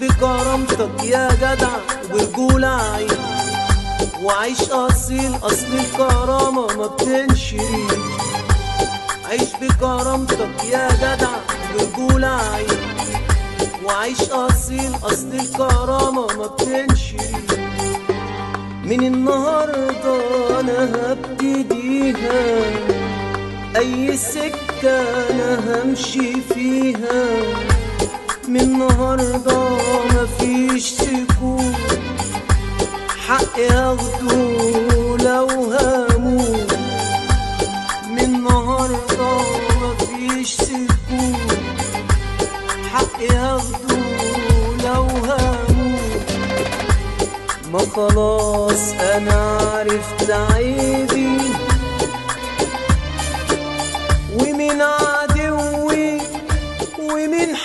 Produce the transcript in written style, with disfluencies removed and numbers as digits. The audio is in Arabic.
بكرامتك يا جدع ورجولة عين، وعيش أصيل، أصل الكرامة ما بتنشريش. عيش بكرامتك يا جدع ورجولة عين، وعيش أصيل، أصل الكرامة ما بتنشريش. من النهاردة أنا هبتديها، أي سكة أنا همشي فيها. من النهاردة مفيش سكوت، حقي هاخده لو هموت. من النهاردة مفيش سكوت، حقي هاخده لو هموت. ما خلاص أنا عرفت عيبي، ومن عدوي ومن